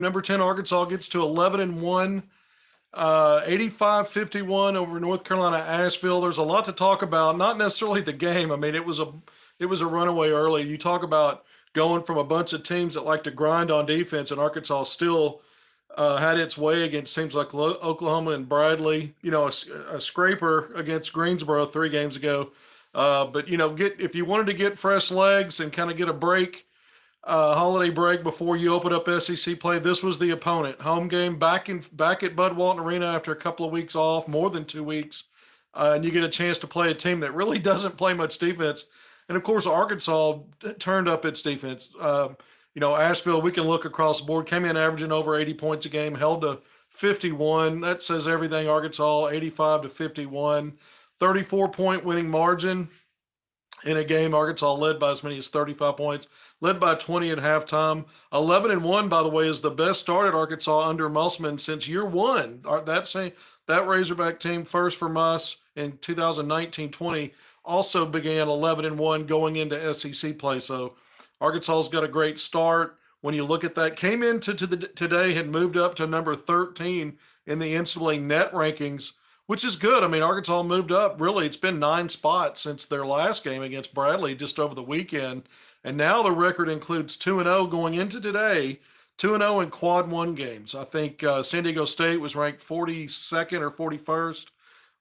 Number 10, Arkansas gets to 11-1, 85-51 over North Carolina Asheville. There's a lot to talk about. Not necessarily the game. I mean, it was a runaway early. You talk about going from a bunch of teams that like to grind on defense, and Arkansas still had its way against teams like Oklahoma and Bradley. A scraper against Greensboro 3 games ago. But get if you wanted to get fresh legs and kind of get a break, holiday break before you open up SEC play, this was the opponent. Home game back at Bud Walton Arena after a couple of weeks off, more than 2 weeks, and you get a chance to play a team that really doesn't play much defense. And of course, Arkansas turned up its defense. Asheville, we can look across the board, came in averaging over 80 points a game, held to 51. That says everything. Arkansas 85-51, 34-point winning margin in a game. Arkansas led by as many as 35 points, led by 20 at halftime. 11-1, by the way, is the best start at Arkansas under Musselman since year one. That Razorback team, first from us in 2019-20, also began 11-1 going into SEC play. So Arkansas's got a great start. When you look at that, came into today, had moved up to number 13 in the NCAA net rankings, which is good. I mean, Arkansas moved up. Really, it's been 9 spots since their last game against Bradley just over the weekend. And now the record includes 2-0 going into today, 2-0 in quad one games. I think San Diego State was ranked 42nd or 41st.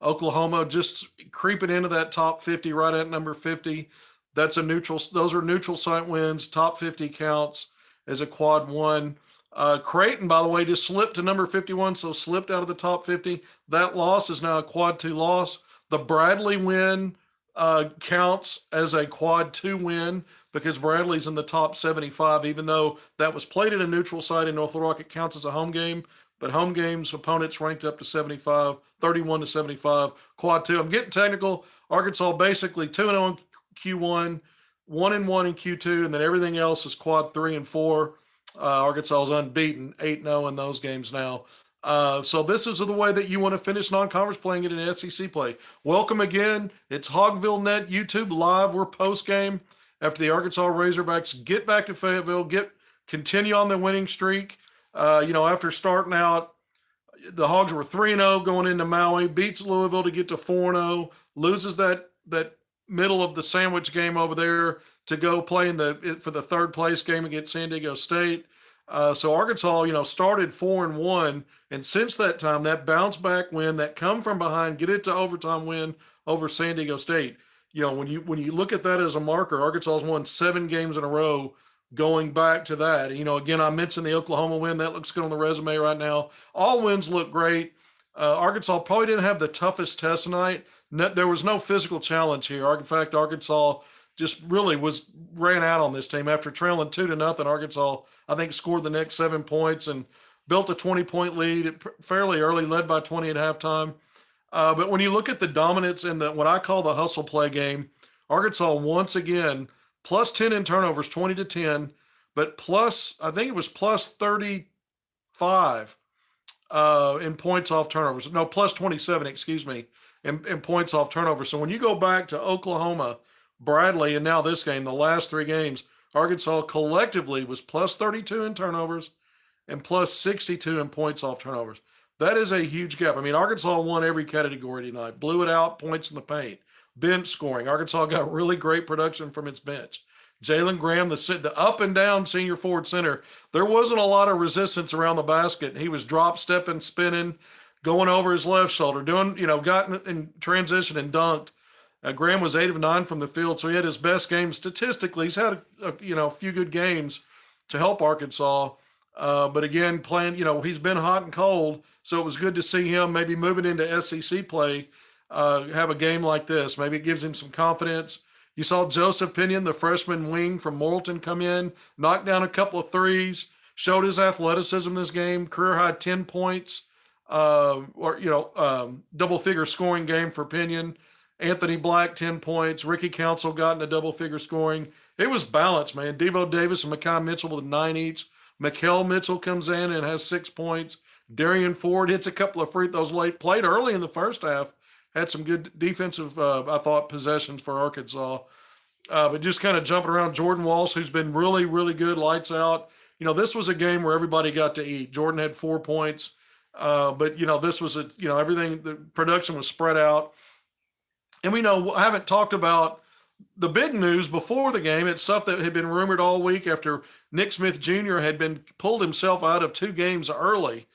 Oklahoma just creeping into that top 50, right at number 50. Those are neutral site wins. Top 50 counts as a quad one. Creighton, by the way, just slipped to number 51, so slipped out of the top 50. That loss is now a quad 2 loss. The Bradley win counts as a quad 2 win because Bradley's in the top 75, even though that was played at a neutral site in North Little Rock. It counts as a home game, but home games, opponents ranked up to 75, 31-75, quad 2. I'm getting technical. Arkansas basically 2-0 in Q1, 1-1 in Q2, and then everything else is quad 3 and 4. Arkansas is unbeaten, 8-0 in those games now. So this is the way that you want to finish non-conference playing it in SEC play. Welcome again. It's Hogvillenet YouTube Live. We're post-game after the Arkansas Razorbacks get back to Fayetteville, continue on the winning streak. After starting out, the Hogs were 3-0 going into Maui, beats Louisville to get to 4-0, loses that middle of the sandwich game over there to go play for the third place game against San Diego State. So Arkansas, started 4-1, and since that time, that bounce back win, that come from behind, get it to overtime win over San Diego State. When you look at that as a marker, Arkansas's won 7 games in a row going back to that. Again, I mentioned the Oklahoma win. That looks good on the resume right now. All wins look great. Arkansas probably didn't have the toughest test tonight. There was no physical challenge here. In fact, Arkansas just really ran out on this team. After trailing 2-0, Arkansas, I think, scored the next 7 points and built a 20-point lead fairly early, led by 20 at halftime. But when you look at the dominance in what I call the hustle play game, Arkansas once again, plus 10 in turnovers, 20-10, but I think it was plus 35 in points off turnovers. No, plus 27, excuse me, in points off turnovers. So when you go back to Oklahoma, Bradley, and now this game, the last 3 games, Arkansas collectively was plus 32 in turnovers and plus 62 in points off turnovers. That is a huge gap. I mean, Arkansas won every category tonight, blew it out, points in the paint, bench scoring. Arkansas got really great production from its bench. Jalen Graham, the up and down senior forward center, there wasn't a lot of resistance around the basket. He was drop stepping, spinning, going over his left shoulder, got in transition and dunked. Graham was 8 of 9 from the field, so he had his best game statistically. He's had a few good games to help Arkansas, but again, playing, he's been hot and cold, so it was good to see him maybe moving into SEC play, have a game like this. Maybe it gives him some confidence. You saw Joseph Pinion, the freshman wing from Morrilton, come in, knock down a couple of threes, showed his athleticism this game, career high 10 points, double-figure scoring game for Pinion. Anthony Black, 10 points. Ricky Council got into double-figure scoring. It was balanced, man. Devo Davis and Mekhi Mitchell with 9 each. Mikal Mitchell comes in and has 6 points. Darian Ford hits a couple of free throws late. Played early in the first half. Had some good defensive, I thought, possessions for Arkansas. But just kind of jumping around, Jordan Walsh, who's been really, really good, lights out. this was a game where everybody got to eat. Jordan had 4 points, but this was everything. The production was spread out, and I haven't talked about the big news before the game. It's stuff that had been rumored all week after Nick Smith Jr. had been pulled himself out of 2 games early.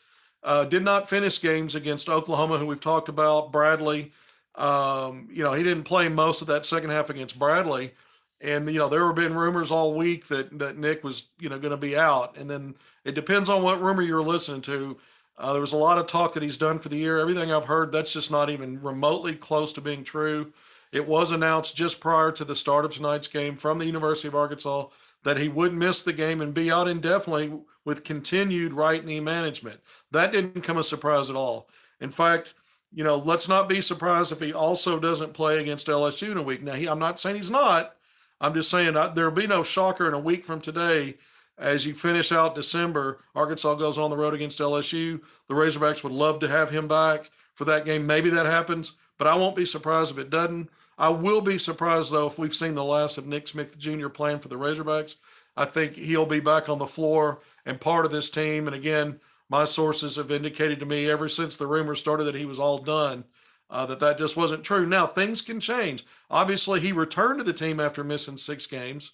Did not finish games against Oklahoma, who we've talked about. Bradley, he didn't play most of that second half against Bradley. And, there have been rumors all week that Nick was, going to be out. And then it depends on what rumor you're listening to. There was a lot of talk that he's done for the year. Everything I've heard, that's just not even remotely close to being true. It was announced just prior to the start of tonight's game from the University of Arkansas that he would miss the game and be out indefinitely with continued right knee management. That didn't come as a surprise at all. In fact, let's not be surprised if he also doesn't play against LSU in a week. Now, I'm not saying he's not. I'm just saying there'll be no shocker in a week from today. As you finish out December, Arkansas goes on the road against LSU. The Razorbacks would love to have him back for that game. Maybe that happens, but I won't be surprised if it doesn't. I will be surprised, though, if we've seen the last of Nick Smith Jr. playing for the Razorbacks. I think he'll be back on the floor and part of this team. And again, my sources have indicated to me ever since the rumors started that he was all done, that just wasn't true. Now, things can change. Obviously, he returned to the team after missing 6 games.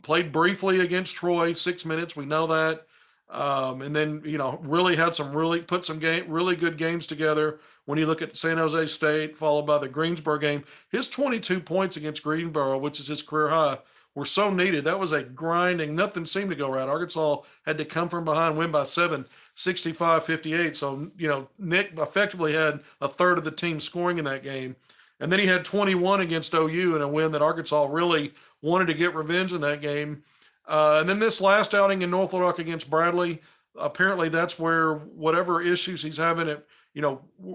Played briefly against Troy, 6 minutes. We know that. And then, really had put some really good games together. When you look at San Jose State, followed by the Greensboro game, his 22 points against Greensboro, which is his career high, were so needed. That was a grinding, nothing seemed to go right. Arkansas had to come from behind, win by 7, 65-58. So, Nick effectively had a third of the team scoring in that game. And then he had 21 against OU in a win that Arkansas really wanted to get revenge in that game. And then this last outing in North Little Rock against Bradley, apparently that's where whatever issues he's having,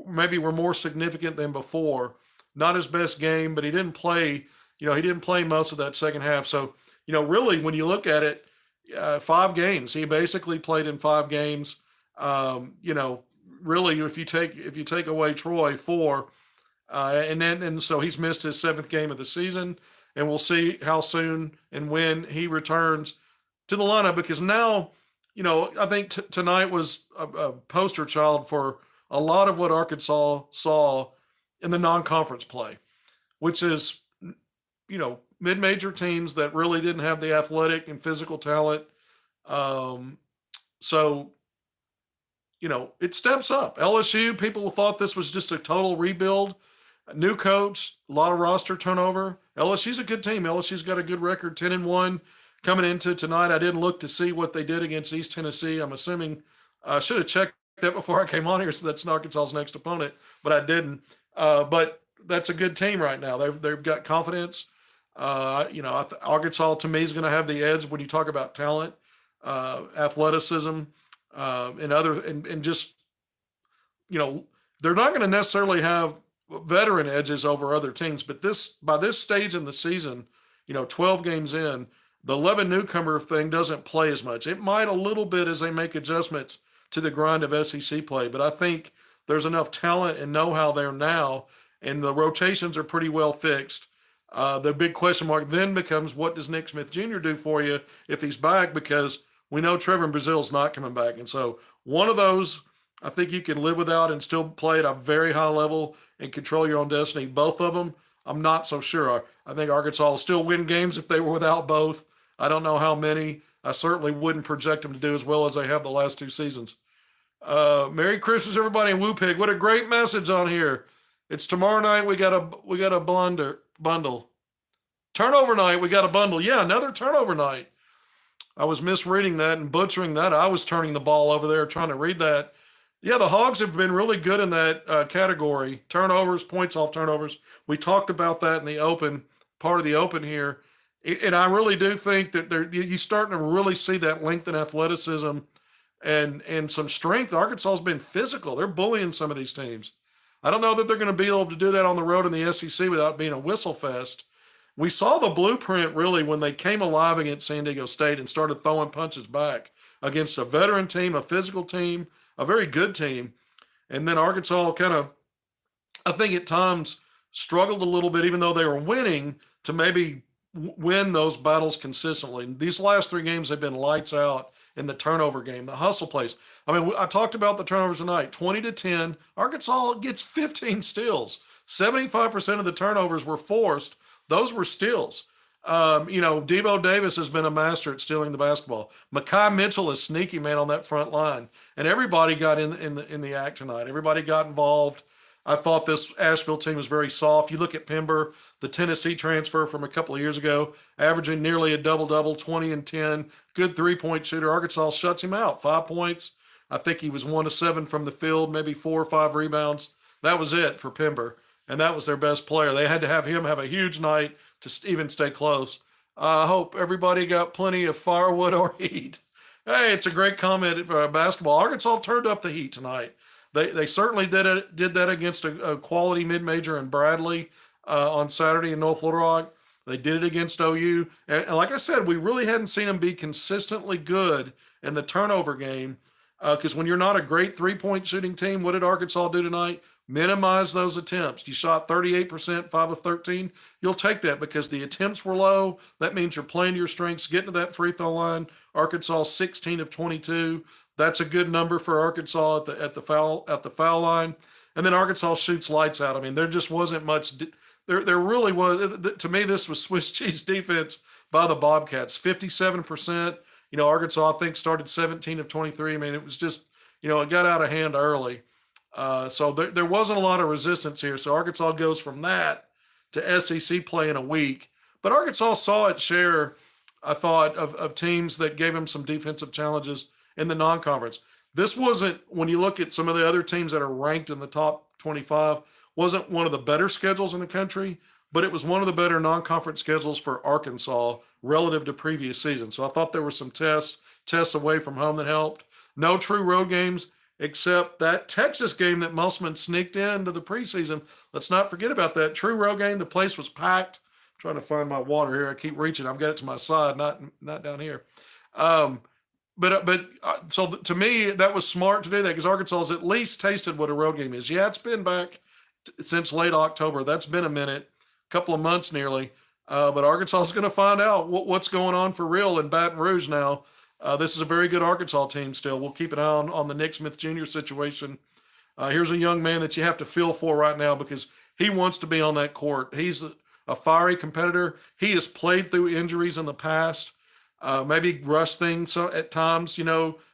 maybe were more significant than before. Not his best game, but he didn't play, he didn't play most of that second half. So, really when you look at it, 5 games, he basically played in 5 games. Really if you take away Troy, 4, and so he's missed his 7th game of the season. And we'll see how soon and when he returns to the lineup, because now, I think tonight was a poster child for a lot of what Arkansas saw in the non-conference play, which is, mid-major teams that really didn't have the athletic and physical talent. So, it steps up. LSU, people thought this was just a total rebuild. New coach, a lot of roster turnover. LSU's a good team. LSU's got a good record, 10-1 coming into tonight. I didn't look to see what they did against East Tennessee. I'm assuming I should have checked that before I came on here, so that's Arkansas's next opponent, but I didn't. But that's a good team right now. They've got confidence. Arkansas to me is going to have the edge when you talk about talent, athleticism, and just they're not going to necessarily have veteran edges over other teams, but by this stage in the season, 12 games in, the 11 newcomer thing doesn't play as much. It might a little bit as they make adjustments to the grind of SEC play, but I think there's enough talent and know-how there now, and the rotations are pretty well fixed. The big question mark then becomes, what does Nick Smith Jr. do for you if he's back? Because we know Trevor Brazil's not coming back, and so one of those I think you can live without and still play at a very high level and control your own destiny. Both of them, I'm not so sure. I think Arkansas will still win games if they were without both. I don't know how many. I certainly wouldn't project them to do as well as they have the last 2 seasons. Merry Christmas, everybody in Woo-Pig. What a great message on here. It's tomorrow night. We got a bundle. Turnover night. We got a bundle. Yeah, another turnover night. I was misreading that and butchering that. I was turning the ball over there trying to read that. Yeah, the Hogs have been really good in that category. Turnovers, points off turnovers. We talked about that in the open, part of the open here. And I really do think that you're starting to really see that length and athleticism and some strength. Arkansas has been physical. They're bullying some of these teams. I don't know that they're going to be able to do that on the road in the SEC without being a whistle fest. We saw the blueprint really when they came alive against San Diego State and started throwing punches back against a veteran team, a physical team, a very good team. And then Arkansas kind of, I think at times, struggled a little bit, even though they were winning, to maybe win those battles consistently. These last three games, they've been lights out in the turnover game, the hustle plays. I mean, I talked about the turnovers tonight, 20-10. Arkansas gets 15 steals. 75% of the turnovers were forced. Those were steals. Devo Davis has been a master at stealing the basketball. Mekhi Mitchell is sneaky, man, on that front line. And everybody got in the act tonight. Everybody got involved. I thought this Asheville team was very soft. You look at Pember, the Tennessee transfer from a couple of years ago, averaging nearly a double-double, 20 and 10. Good three-point shooter. Arkansas shuts him out. 5 points. I think he was 1 of 7 from the field, maybe 4 or 5 rebounds. That was it for Pember, and that was their best player. They had to have him have a huge night to even stay close. I hope everybody got plenty of firewood or heat. Hey, it's a great comment for basketball. Arkansas turned up the heat tonight. They certainly did that against a quality mid-major in Bradley on Saturday in North Little Rock. They did it against OU. And like I said, we really hadn't seen them be consistently good in the turnover game because when you're not a great three-point shooting team, what did Arkansas do tonight? Minimize those attempts. You shot 38%, 5 of 13. You'll take that because the attempts were low. That means you're playing to your strengths, getting to that free throw line. Arkansas 16 of 22. That's a good number for Arkansas at the foul line. And then Arkansas shoots lights out. I mean, there just wasn't much. There really was. To me, this was Swiss cheese defense by the Bobcats. 57%. Arkansas I think started 17 of 23. I mean, it was just it got out of hand early. So there wasn't a lot of resistance here. So Arkansas goes from that to SEC play in a week. But Arkansas saw its share, I thought, of teams that gave them some defensive challenges in the non-conference. This wasn't, when you look at some of the other teams that are ranked in the top 25, wasn't one of the better schedules in the country, but it was one of the better non-conference schedules for Arkansas relative to previous seasons. So I thought there were some tests away from home that helped. No true road games, except that Texas game that Musselman sneaked into the preseason. Let's not forget about that. True road game, the place was packed. I'm trying to find my water here. I keep reaching. I've got it to my side, not down here. So to me, that was smart to do that because Arkansas has at least tasted what a road game is. Yeah, it's been back since late October. That's been a minute, a couple of months nearly. But Arkansas is going to find out what's going on for real in Baton Rouge now. This is a very good Arkansas team still. We'll keep an eye on the Nick Smith Jr. situation. Here's a young man that you have to feel for right now because he wants to be on that court. He's a fiery competitor. He has played through injuries in the past. Maybe rushed things at times,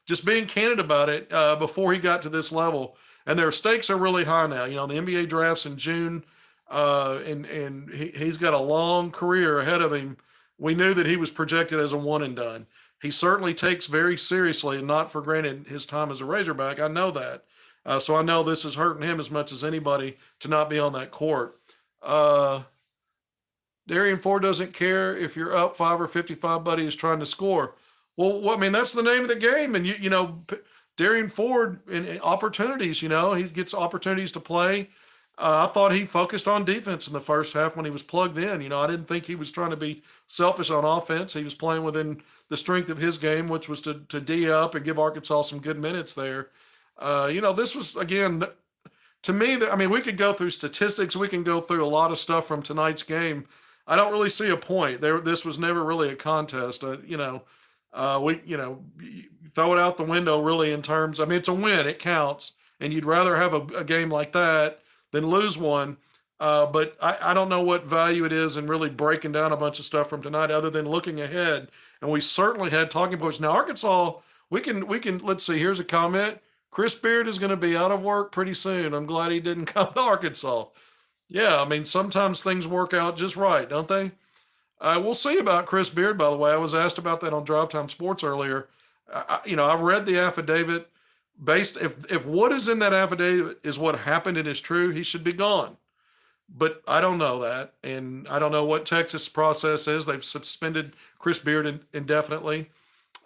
just being candid about it before he got to this level. And their stakes are really high now. The NBA draft's in June, and he's got a long career ahead of him. We knew that he was projected as a one and done. He certainly takes very seriously and not for granted his time as a Razorback. I know that. So I know this is hurting him as much as anybody to not be on that court. Darian Ford doesn't care if you're up 5 or 55, buddy is trying to score. Well, I mean, that's the name of the game. And, Darian Ford in opportunities, he gets opportunities to play. I thought he focused on defense in the first half when he was plugged in. I didn't think he was trying to be selfish on offense. He was playing within the strength of his game, which was to D up and give Arkansas some good minutes there. This was, again, to me, we could go through statistics. We can go through a lot of stuff from tonight's game. I don't really see a point there. This was never really a contest. We throw it out the window really in terms. It's a win. It counts. And you'd rather have a game like that than lose one. But I don't know what value it is in really breaking down a bunch of stuff from tonight other than looking ahead. And we certainly had talking points. Now, Arkansas, we can, let's see, here's a comment. Chris Beard is going to be out of work pretty soon. I'm glad he didn't come to Arkansas. Yeah, sometimes things work out just right, don't they? We'll see about Chris Beard, by the way. I was asked about that on Drive Time Sports earlier. I read the affidavit. If what is in that affidavit is what happened and is true, he should be gone. But I don't know that, and I don't know what Texas process is. They've suspended Chris Beard indefinitely.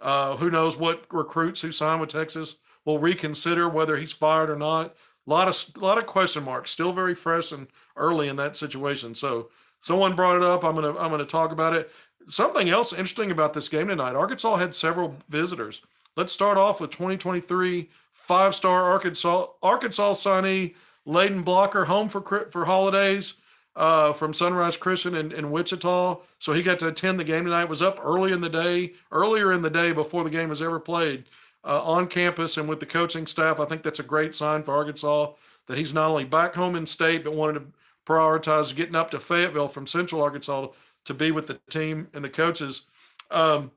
Who knows what recruits who sign with Texas will reconsider whether he's fired or not. A lot of question marks, still very fresh and early in that situation. So someone brought it up. I'm gonna talk about it. Something else interesting about this game tonight. Arkansas had several visitors. Let's start off with 2023 5-star Arkansas signee Layden Blocker home for holidays. from Sunrise Christian in Wichita. So he got to attend the game tonight. Was up earlier in the day before the game was ever played, on campus and with the coaching staff. I think that's a great sign for Arkansas that he's not only back home in state, but wanted to prioritize getting up to Fayetteville from Central Arkansas to be with the team and the coaches. And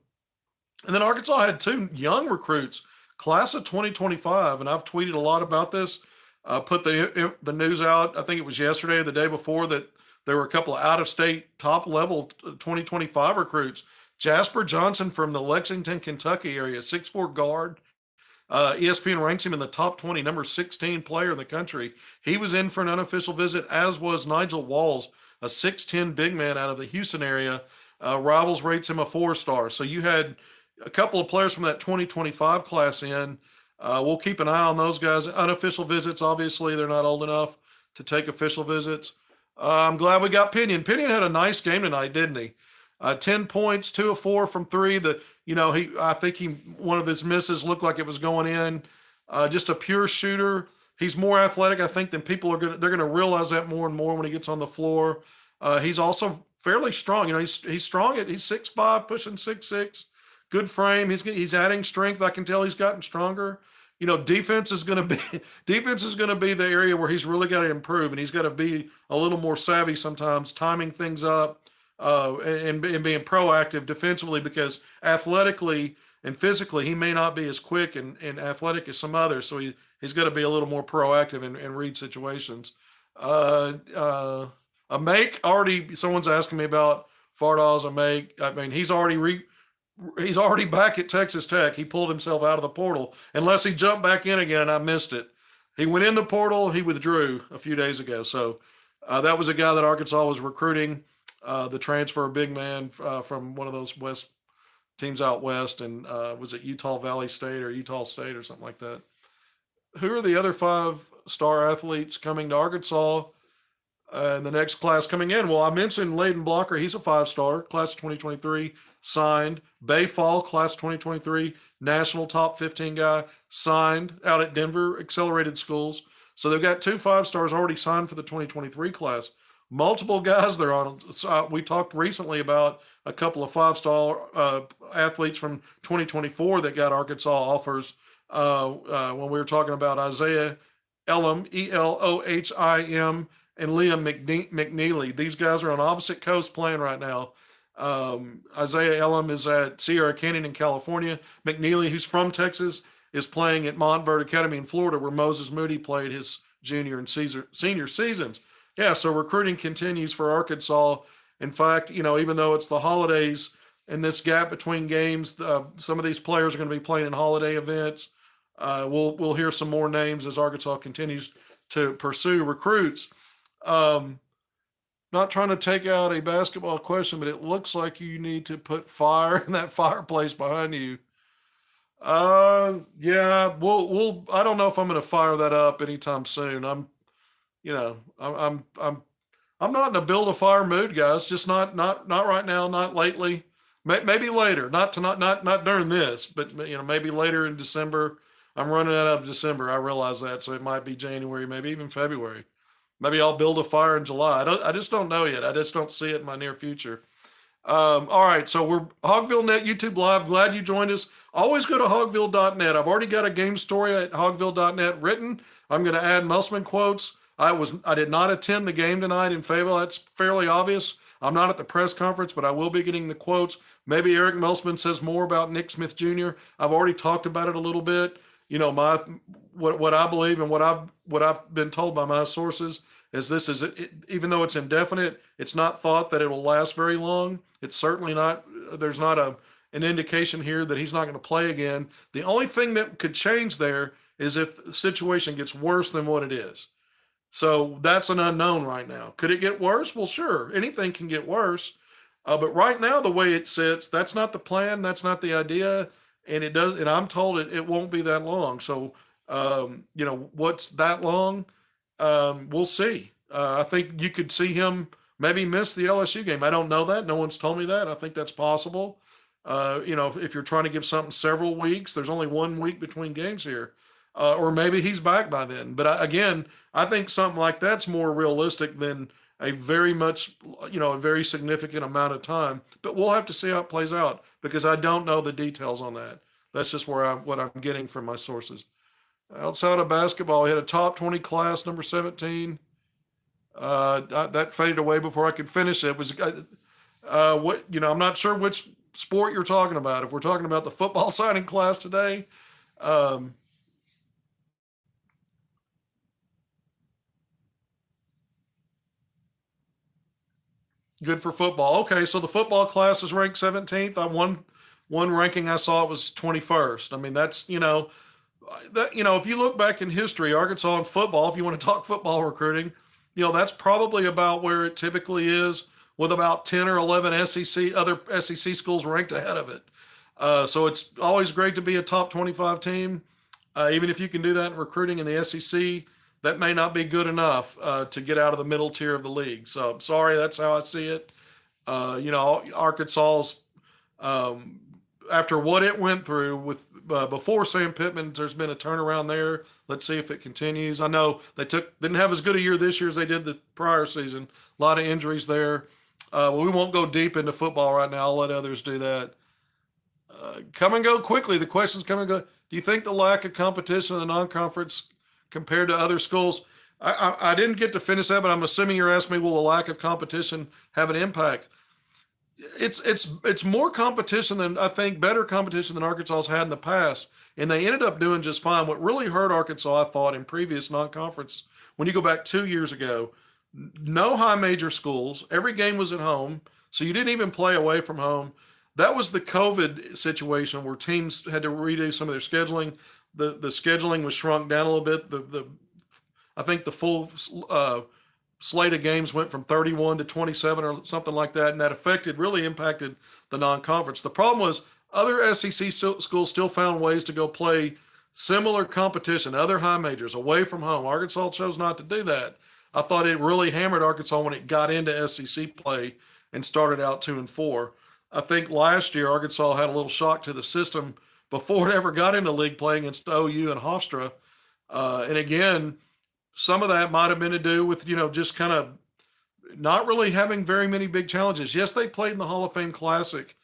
then Arkansas had two young recruits, class of 2025, and I've tweeted a lot about this. Put the news out, I think it was yesterday or the day before, that there were a couple of out-of-state top-level 2025 recruits. Jasper Johnson from the Lexington, Kentucky area, 6'4" guard. ESPN ranks him in the top 20, number 16 player in the country. He was in for an unofficial visit, as was Nigel Walls, a 6'10" big man out of the Houston area. Rivals rates him a 4-star. So you had a couple of players from that 2025 class in. We'll keep an eye on those guys. Unofficial visits, obviously, they're not old enough to take official visits. I'm glad we got Pinion. Pinion had a nice game tonight, didn't he? 10 points, 2 of 4 from 3. I think one of his misses looked like it was going in. Just a pure shooter. He's more athletic, I think, than they're gonna realize that more and more when he gets on the floor. He's also fairly strong. He's strong he's 6'5", pushing 6'6". Good frame. He's adding strength. I can tell he's gotten stronger. Defense is going to be the area where he's really got to improve, and he's got to be a little more savvy sometimes, timing things up, and being proactive defensively, because athletically and physically he may not be as quick and athletic as some others. So he's got to be a little more proactive and read situations. A make already. Someone's asking me about Fardaws a make. I mean, he's already back at Texas Tech. He pulled himself out of the portal, unless he jumped back in again and I missed it. He went in the portal. He withdrew a few days ago. So that was a guy that Arkansas was recruiting, the transfer big man from one of those West teams out West. And was it Utah Valley State or Utah State or something like that? Who are the other 5-star athletes coming to Arkansas in the next class coming in? Well, I mentioned Layden Blocker. He's a 5-star, class of 2023, signed. Bay Fall, class 2023, national top 15 guy, signed out at Denver Accelerated Schools. So they've got 2 5-stars already signed for the 2023 class. Multiple guys they're on. We talked recently about a couple of 5-star athletes from 2024 that got Arkansas offers when we were talking about Isaiah Elam, Elohim, and Liam McNeely. These guys are on opposite coasts playing right now. Isaiah Elam is at Sierra Canyon in California. McNeely, who's from Texas, is playing at Montverde Academy in Florida, where Moses Moody played his junior and senior seasons. Yeah, so recruiting continues for Arkansas. In fact, even though it's the holidays and this gap between games, some of these players are going to be playing in holiday events. We'll hear some more names as Arkansas continues to pursue recruits. Not trying to take out a basketball question, but it looks like you need to put fire in that fireplace behind you. Yeah, we'll. I don't know if I'm going to fire that up anytime soon. I'm not in a build a fire mood, guys. Just not right now. Not lately. Maybe later. Not during this, but maybe later in December. I'm running out of December. I realize that, so it might be January, maybe even February. Maybe I'll build a fire in July. I just don't know yet. I just don't see it in my near future. All right, so we're Hogvillenet YouTube Live. Glad you joined us. Always go to hogville.net. I've already got a game story at hogville.net written. I'm going to add Musselman quotes. I did not attend the game tonight in Fayetteville. That's fairly obvious. I'm not at the press conference, but I will be getting the quotes. Maybe Eric Musselman says more about Nick Smith Jr. I've already talked about it a little bit. What I believe and what I've been told by my sources is this is even though it's indefinite, it's not thought that it will last very long. It's certainly not. There's not an indication here that he's not going to play again. The only thing that could change there is if the situation gets worse than what it is. So that's an unknown right now. Could it get worse? Well, sure. Anything can get worse. But right now, the way it sits, that's not the plan. That's not the idea. And it does. And I'm told it won't be that long. So, what's that long? We'll see. I think you could see him maybe miss the LSU game. I don't know that. No one's told me that. I think that's possible. If you're trying to give something several weeks, there's only 1 week between games here. Or maybe he's back by then. But again, I think something like that's more realistic than a very much, a very significant amount of time. But we'll have to see how it plays out because I don't know the details on that. That's just what I'm getting from my sources. Outside of basketball, we had a top 20 class, number 17. That faded away before I could finish it. I'm not sure which sport you're talking about. If we're talking about the football signing class today, um, good for football. Okay, so the football class is ranked 17th. I one ranking I saw it was 21st. I mean, that's if you look back in history, Arkansas in football, if you want to talk football recruiting, that's probably about where it typically is, with about 10 or 11 other SEC schools ranked ahead of it. So it's always great to be a top 25 team. Even if you can do that in recruiting in the SEC, that may not be good enough to get out of the middle tier of the league. So sorry, that's how I see it. Arkansas's, after what it went through with before Sam Pittman, there's been a turnaround there. Let's see if it continues. I know they didn't have as good a year this year as they did the prior season. A lot of injuries there. We won't go deep into football right now. I'll let others do that. Come and go quickly. The questions come and go. Do you think the lack of competition in the non-conference compared to other schools? I didn't get to finish that, but I'm assuming you're asking me, will the lack of competition have an impact? It's more competition than I think, better competition than Arkansas's had in the past, and they ended up doing just fine. What really hurt Arkansas, I thought, in previous non-conference, when you go back 2 years ago, no high major schools. Every game was at home, so you didn't even play away from home. That was the COVID situation where teams had to redo some of their scheduling. The scheduling was shrunk down a little bit. I think the full slate of games went from 31 to 27 or something like that, and that really impacted the non-conference. The problem was other SEC schools still found ways to go play similar competition, other high majors away from home. Arkansas chose not to do that. I thought it really hammered Arkansas when it got into SEC play and started out 2-4. I think last year Arkansas had a little shock to the system before it ever got into league play against OU and Hofstra. And again, some of that might have been to do with, just kind of not really having very many big challenges. Yes, they played in the Hall of Fame Classic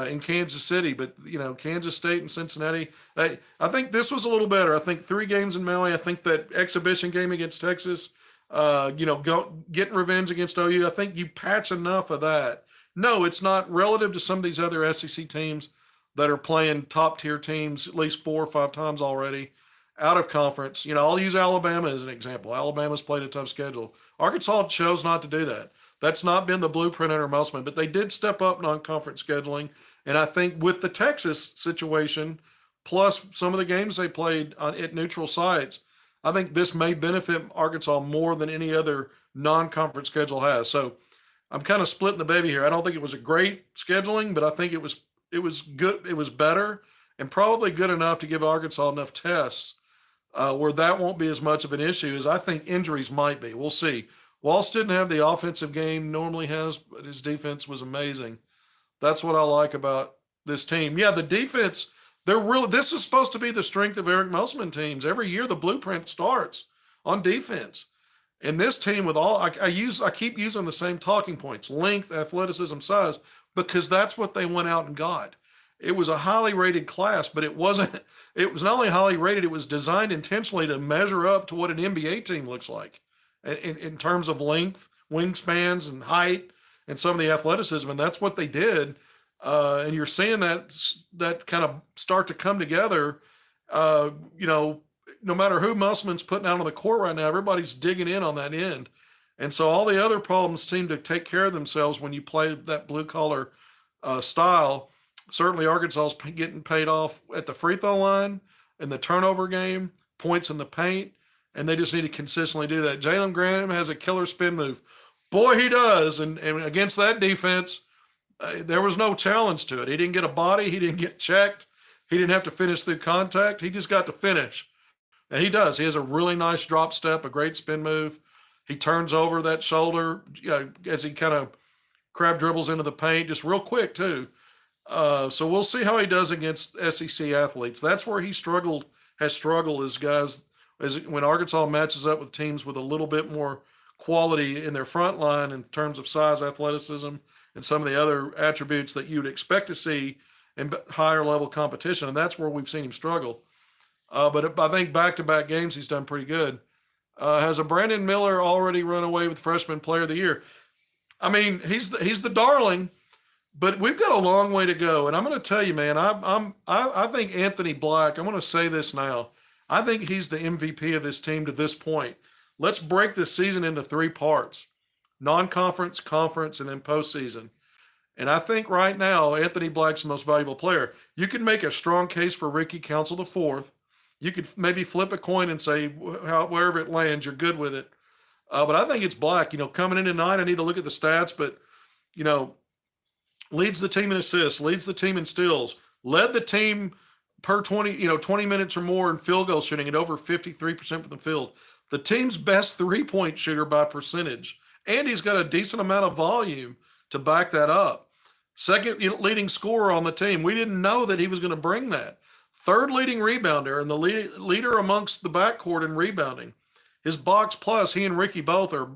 in Kansas City, but, Kansas State and Cincinnati, I think this was a little better. I think 3 games in Maui. I think that exhibition game against Texas, getting revenge against OU, I think you patch enough of that. No, it's not relative to some of these other SEC teams that are playing top tier teams at least 4 or 5 times already out of conference. I'll use Alabama as an example. Alabama's played a tough schedule. Arkansas chose not to do that. That's not been the blueprint under Musselman, but they did step up non-conference scheduling. And I think with the Texas situation, plus some of the games they played at neutral sites, I think this may benefit Arkansas more than any other non-conference schedule has. So I'm kind of splitting the baby here. I don't think it was a great scheduling, but I think it was good. It was better and probably good enough to give Arkansas enough tests where that won't be as much of an issue as I think injuries might be. We'll see. Walsh didn't have the offensive game normally has, but his defense was amazing. That's what I like about this team. Yeah, the defense, this is supposed to be the strength of Eric Musselman teams. Every year the blueprint starts on defense. And this team with all I keep using the same talking points: length, athleticism, size, because that's what they went out and got. It was a highly rated class, but it was not only highly rated, it was designed intentionally to measure up to what an NBA team looks like in terms of length, wingspans, and height, and some of the athleticism. And that's what they did. And you're seeing that kind of start to come together. No matter who Musselman's putting out on the court right now, everybody's digging in on that end. And so all the other problems seem to take care of themselves when you play that blue collar style. Certainly Arkansas's getting paid off at the free throw line, in the turnover game, points in the paint, and they just need to consistently do that. Jalen Graham has a killer spin move. Boy, he does. And against that defense, there was no challenge to it. He didn't get a body. He didn't get checked. He didn't have to finish through contact. He just got to finish. And he does. He has a really nice drop step, a great spin move. He turns over that shoulder as he kind of crab dribbles into the paint, just real quick too. So we'll see how he does against SEC athletes. That's where he has struggled as guys, as when Arkansas matches up with teams with a little bit more quality in their front line in terms of size, athleticism, and some of the other attributes that you'd expect to see in higher level competition. And that's where we've seen him struggle. But I think back-to-back games he's done pretty good. Has a Brandon Miller already run away with Freshman Player of the Year? I mean, he's the darling, but we've got a long way to go. And I'm going to tell you, man, I think Anthony Black. I'm going to say this now. I think he's the MVP of this team to this point. Let's break this season into three parts: non-conference, conference, and then postseason. And I think right now Anthony Black's the most valuable player. You can make a strong case for Ricky Council the fourth. You could maybe flip a coin and say wherever it lands, you're good with it. But I think it's Black. Coming in tonight, I need to look at the stats, but leads the team in assists, leads the team in steals, led the team per 20 minutes or more in field goal shooting at over 53% from the field. The team's best three-point shooter by percentage, and he's got a decent amount of volume to back that up. Second leading scorer on the team. We didn't know that he was going to bring that. Third leading rebounder and the leader amongst the backcourt in rebounding. His box plus, he and Ricky both are,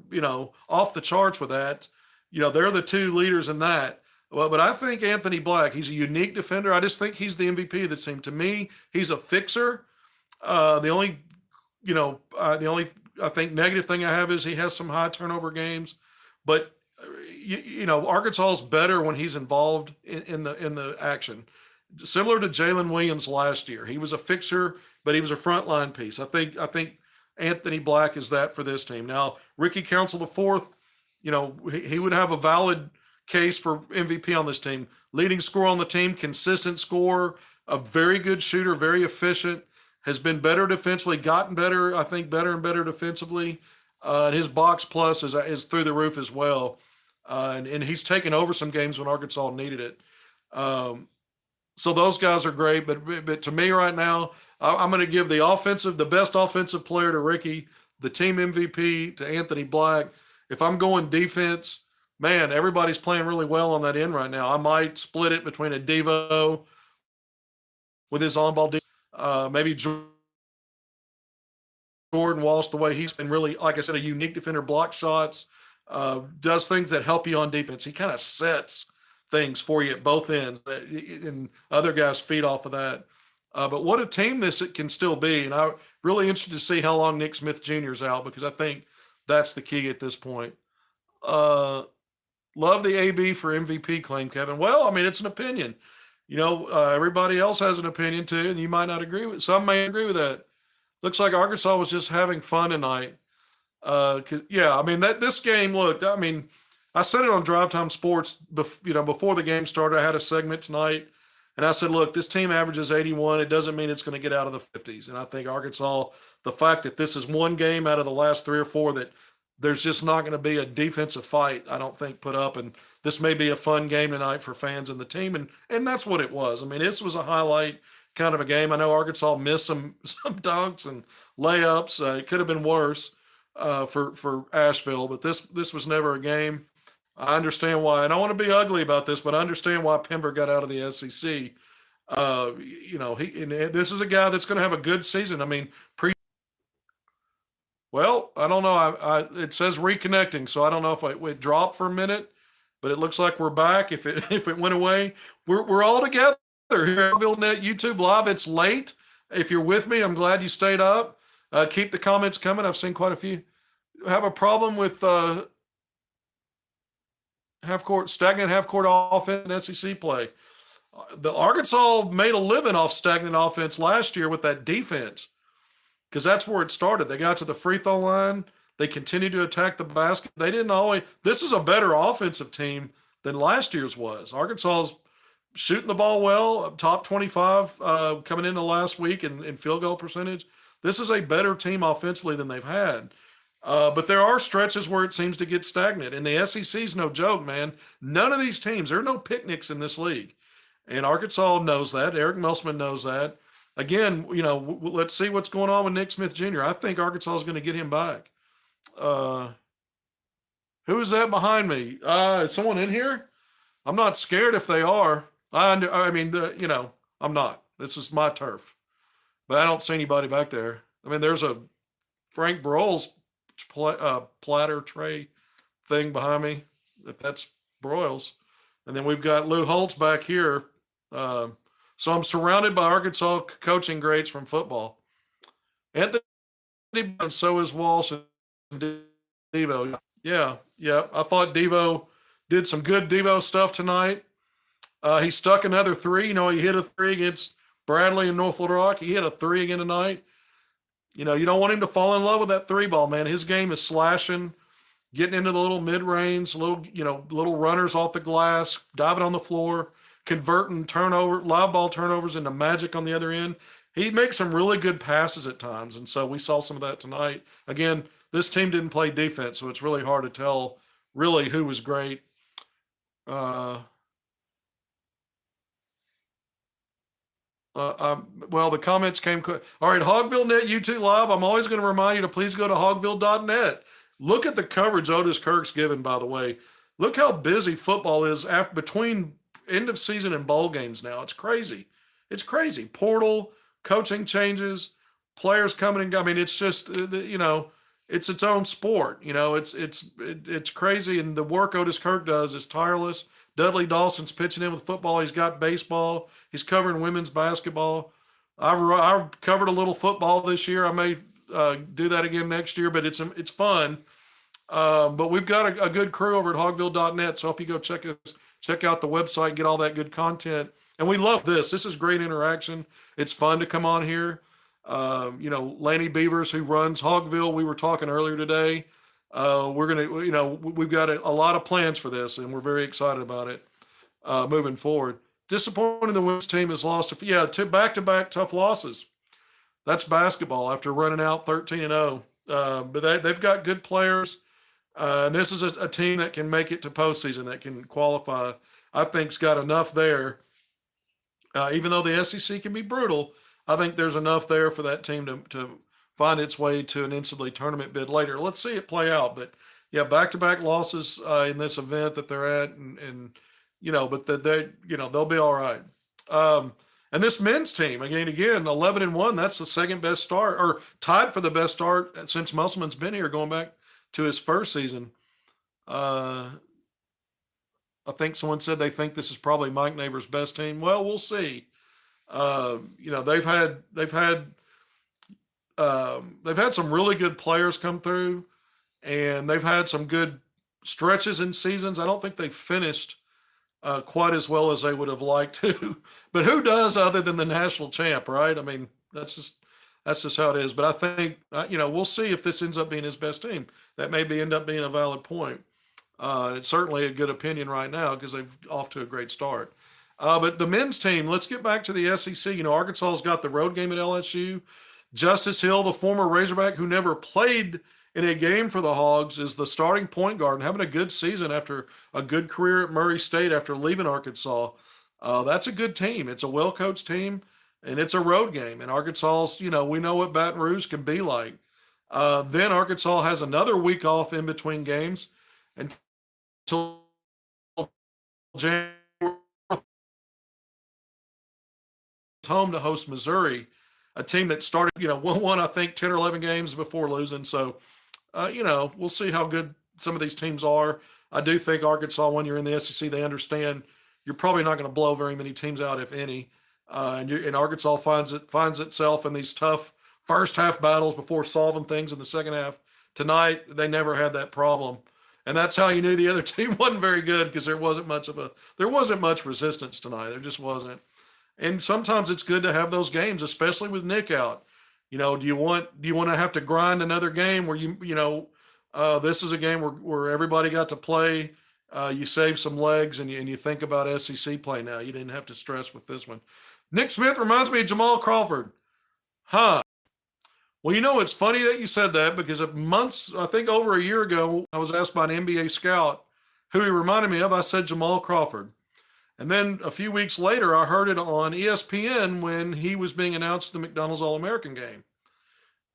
off the charts with that. They're the two leaders in that. Well, but I think Anthony Black, he's a unique defender. I just think he's the MVP of the team. To me, he's a fixer. The only I think negative thing I have is he has some high turnover games, but Arkansas is better when he's involved in the action. Similar to Jalen Williams last year, he was a fixer, but he was a frontline piece. I think Anthony Black is that for this team. Now, Ricky Council the fourth, he would have a valid case for MVP on this team. Leading scorer on the team, consistent scorer, a very good shooter, very efficient, has been better defensively, gotten better, I think better and better defensively. And his box plus is through the roof as well. And he's taken over some games when Arkansas needed it. So those guys are great. But to me right now, I'm going to give the best offensive player to Ricky, the team MVP to Anthony Black. If I'm going defense, man, everybody's playing really well on that end right now. I might split it between a Devo with his on-ball defense, maybe Jordan Walsh, the way he's been really, like I said, a unique defender, block shots, does things that help you on defense. He kind of sets things for you at both ends, and other guys feed off of that. But what a team this it can still be, and I'm really interested to see how long Nick Smith Jr. is out, because I think that's the key at this point. Love the AB for MVP claim, Kevin. Well, I mean, it's an opinion. Everybody else has an opinion too, and you might not agree with. Some may agree with that. Looks like Arkansas was just having fun tonight. This game looked. I mean, I said it on Drive Time Sports. Before the game started, I had a segment tonight, and I said, "Look, this team averages 81. It doesn't mean it's going to get out of the 50s." And I think Arkansas, the fact that this is one game out of the last 3 or 4 that there's just not going to be a defensive fight, I don't think, put up. And this may be a fun game tonight for fans and the team. And that's what it was. I mean, this was a highlight kind of a game. I know Arkansas missed some dunks and layups. It could have been worse for Asheville, but this was never a game. I understand why. And I don't want to be ugly about this, but I understand why Pember got out of the SEC. This is a guy that's going to have a good season. I mean, well, I don't know. It says reconnecting, so I don't know if it dropped for a minute, but it looks like we're back. If it went away, we're all together here at Hogvillenet YouTube Live. It's late. If you're with me, I'm glad you stayed up. Keep the comments coming. I've seen quite a few. Have a problem with stagnant half court offense and SEC play. The Arkansas made a living off stagnant offense last year with that defense, because that's where it started. They got to the free throw line. They continued to attack the basket. They didn't always. This is a better offensive team than last year's was. Arkansas's shooting the ball well, top 25 coming into last week in field goal percentage. This is a better team offensively than they've had. But there are stretches where it seems to get stagnant. And the SEC's no joke, man. None of these teams, there are no picnics in this league. And Arkansas knows that. Eric Musselman knows that. Again, let's see what's going on with Nick Smith Jr. I think Arkansas is going to get him back. Who is that behind me? Is someone in here? I'm not scared if they are. I'm not. This is my turf. But I don't see anybody back there. I mean, there's a Frank Broyles platter tray thing behind me, if that's broils. And then we've got Lou Holtz back here. So I'm surrounded by Arkansas coaching greats from football. Anthony, and so is Walsh and Devo. Yeah, yeah. I thought Devo did some good Devo stuff tonight. He stuck another three. He hit a three against Bradley in North Little Rock. He hit a three again tonight. You don't want him to fall in love with that three ball, man. His game is slashing, getting into the little mid-range, little runners off the glass, diving on the floor, converting live ball turnovers into magic on the other end. He makes some really good passes at times, and so we saw some of that tonight. Again, this team didn't play defense, so it's really hard to tell really who was great. Well, the comments came quick. All right, Hogvillenet YouTube Live. I'm always going to remind you to please go to hogville.net. Look at the coverage Otis Kirk's given, by the way. Look how busy football is between end of season and bowl games now. It's crazy. It's crazy. Portal, coaching changes, players coming and going. I mean, it's just, it's its own sport. It's crazy. And the work Otis Kirk does is tireless. Dudley Dawson's pitching in with football. He's got baseball. He's covering women's basketball. I've covered a little football this year. I may do that again next year, but it's fun. But we've got a good crew over at hogville.net, so I hope you go check out the website, get all that good content. And we love this. This is great interaction. It's fun to come on here. Laney Beavers, who runs Hogville, we were talking earlier today. We've got a lot of plans for this, and we're very excited about it moving forward. Disappointing the women's team has lost two back-to-back tough losses. That's basketball after running out 13-0. But they've got good players, and this is a team that can make it to postseason, that can qualify. I think's got enough there. Even though the SEC can be brutal, I think there's enough there for that team to find its way to an NCAA tournament bid later. Let's see it play out. But yeah, back-to-back losses in this event that they're at, but they'll be all right. And this men's team, again, 11-1. That's the second best start, or tied for the best start since Musselman's been here, going back to his first season. I think someone said they think this is probably Mike Neighbors' best team. Well, we'll see. They've had some really good players come through, and they've had some good stretches in seasons. I don't think they've finished quite as well as they would have liked to, but who does other than the national champ, right? I mean, that's just how it is. But I think, we'll see if this ends up being his best team. That may end up being a valid point. It's certainly a good opinion right now because they've off to a great start. But the men's team, let's get back to the SEC. Arkansas's got the road game at LSU. Justice Hill, the former Razorback who never played in a game for the Hogs, is the starting point guard and having a good season after a good career at Murray State after leaving Arkansas. That's a good team. It's a well-coached team, and it's a road game. And Arkansas's, we know what Baton Rouge can be like. Then Arkansas has another week off in between games until January, home to host Missouri, a team that started, won, I think, 10 or 11 games before losing. So, we'll see how good some of these teams are. I do think Arkansas, when you're in the SEC, they understand you're probably not going to blow very many teams out, if any. And Arkansas finds itself in these tough first half battles before solving things in the second half. Tonight, they never had that problem. And that's how you knew the other team wasn't very good, because there wasn't much resistance tonight. There just wasn't. And sometimes it's good to have those games, especially with Nick out. Do you want to have to grind another game where this is a game where everybody got to play. You save some legs and you think about SEC play now. You didn't have to stress with this one. Nick Smith reminds me of Jamal Crawford. Huh. Well, it's funny that you said that, because I think over a year ago, I was asked by an NBA scout who he reminded me of. I said Jamal Crawford. And then a few weeks later, I heard it on ESPN when he was being announced the McDonald's All-American game.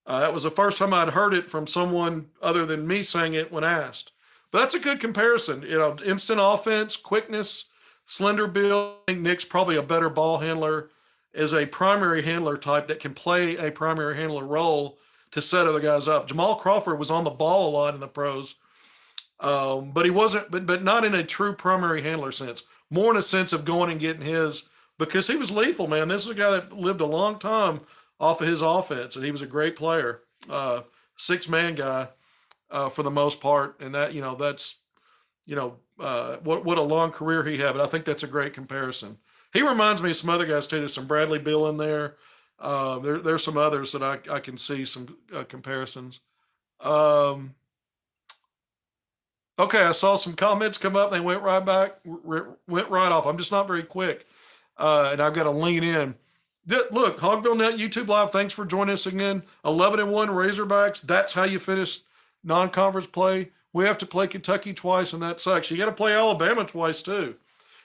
That was the first time I'd heard it from someone other than me saying it when asked. But that's a good comparison. Instant offense, quickness, slender build. I think Nick's probably a better ball handler, is a primary handler type that can play a primary handler role, to set other guys up. Jamal Crawford was on the ball a lot in the pros, but he wasn't, but not in a true primary handler sense. More in a sense of going and getting his, because he was lethal, man. This is a guy that lived a long time off of his offense, and he was a great player, 6-man guy for the most part, and that that's what a long career he had. But I think that's a great comparison. He reminds me of some other guys too. There's some Bradley Beal in there. There's some others that I can see some comparisons. Um, okay, I saw some comments come up. They went right back, went right off. I'm just not very quick, and I've got to lean in. Look, Hogvillenet YouTube Live. Thanks for joining us again. 11-1 Razorbacks. That's how you finish non-conference play. We have to play Kentucky twice, and that sucks. You got to play Alabama twice too.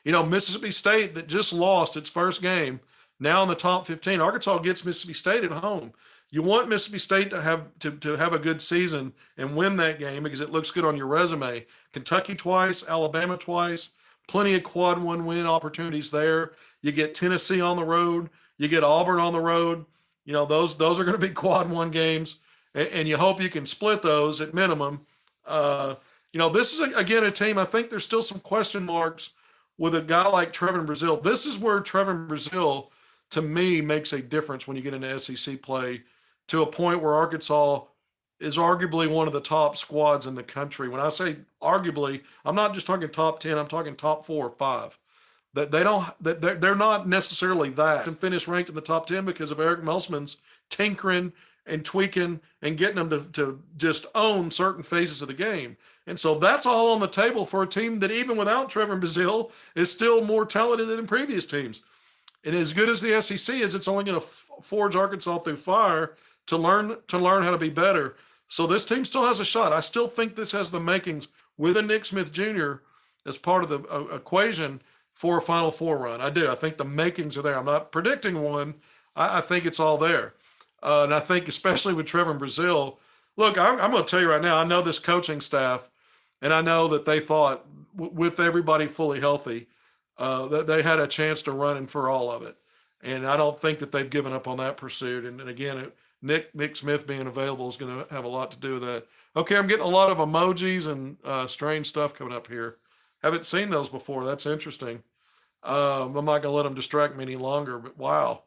Mississippi State that just lost its first game, now in the top 15. Arkansas gets Mississippi State at home. You want Mississippi State to have a good season and win that game because it looks good on your resume. Kentucky twice, Alabama twice, plenty of quad one win opportunities there. You get Tennessee on the road, you get Auburn on the road. Those are going to be quad one games, and you hope you can split those at minimum. This is again a team. I think there's still some question marks with a guy like Trevin Brazile. This is where Trevin Brazile, to me, makes a difference when you get into SEC play, to a point where Arkansas is arguably one of the top squads in the country. When I say arguably, I'm not just talking top 10, I'm talking top 4 or 5. That they're not necessarily that and finish ranked in the top 10 because of Eric Musselman's tinkering and tweaking and getting them to just own certain phases of the game. And so that's all on the table for a team that even without Trevor Brazile is still more talented than previous teams. And as good as the SEC is, it's only going to forge Arkansas through fire to learn how to be better. So this team still has a shot. I still think this has the makings with a Nick Smith Jr. as part of the equation for a Final Four run. I do. I think the makings are there. I'm not predicting one. I think it's all there. And I think especially with Trevor Brazile, look, I'm going to tell you right now, I know this coaching staff, and I know that they thought with everybody fully healthy, that they had a chance to run in for all of it. And I don't think that they've given up on that pursuit. And again, Nick Smith being available is going to have a lot to do with that. Okay, I'm getting a lot of emojis and strange stuff coming up here. Haven't seen those before. That's interesting. I'm not going to let them distract me any longer, but wow,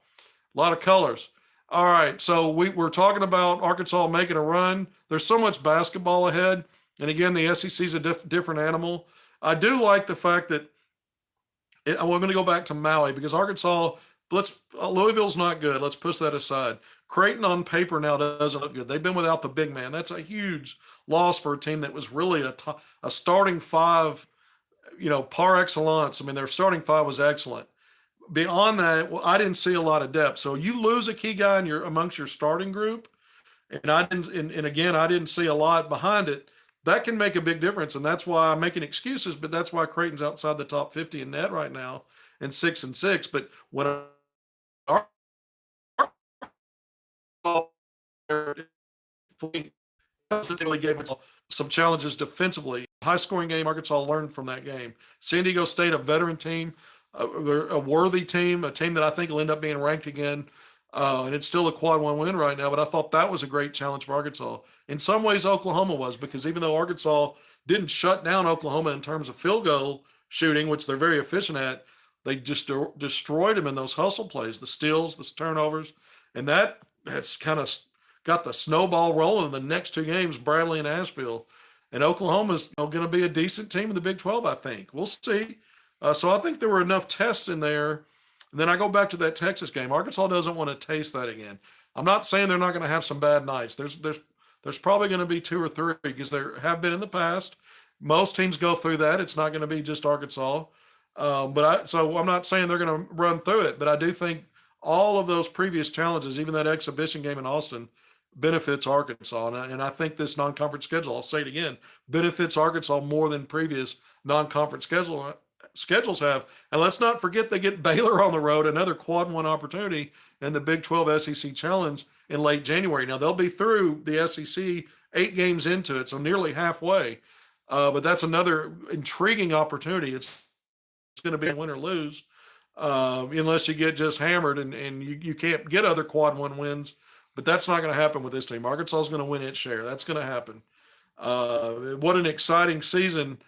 a lot of colors. All right, so we're talking about Arkansas making a run. There's so much basketball ahead. And again, the SEC is a different animal. I do like the fact that we're going to go back to Maui because Arkansas, Louisville's not good. Let's push that aside. Creighton on paper now doesn't look good. They've been without the big man. That's a huge loss for a team that was really a starting five, par excellence. I mean, their starting five was excellent. Beyond that, I didn't see a lot of depth. So you lose a key guy amongst your starting group, and I didn't see a lot behind it. That can make a big difference, and that's why I'm making excuses. But that's why Creighton's outside the top 50 in net right now, and 6-6. But when really gave us some challenges defensively. High scoring game, Arkansas learned from that game. San Diego State, a veteran team, they're a worthy team, a team that I think will end up being ranked again. And it's still a quad one win right now, but I thought that was a great challenge for Arkansas. In some ways, Oklahoma was, because even though Arkansas didn't shut down Oklahoma in terms of field goal shooting, which they're very efficient at, they just destroyed them in those hustle plays, the steals, the turnovers, and that has kind of got the snowball rolling in the next two games, Bradley and Asheville. And Oklahoma's going to be a decent team in the Big 12, I think. We'll see. So I think there were enough tests in there. And then I go back to that Texas game. Arkansas doesn't want to taste that again. I'm not saying they're not going to have some bad nights. There's probably going to be 2 or 3 because there have been in the past. Most teams go through that. It's not going to be just Arkansas. So I'm not saying they're going to run through it, but I do think all of those previous challenges, even that exhibition game in Austin, benefits Arkansas. And I think this non-conference schedule, I'll say it again, benefits Arkansas more than previous non-conference schedules have. And let's not forget they get Baylor on the road, another quad one opportunity in the Big 12 SEC Challenge in late January. Now they'll be through the SEC 8 games into it, so nearly halfway. But that's another intriguing opportunity. It's going to be a win or lose, unless you get just hammered and you can't get other quad one wins but that's not going to happen with this team. Arkansas is going to win its share. That's going to happen. What an exciting season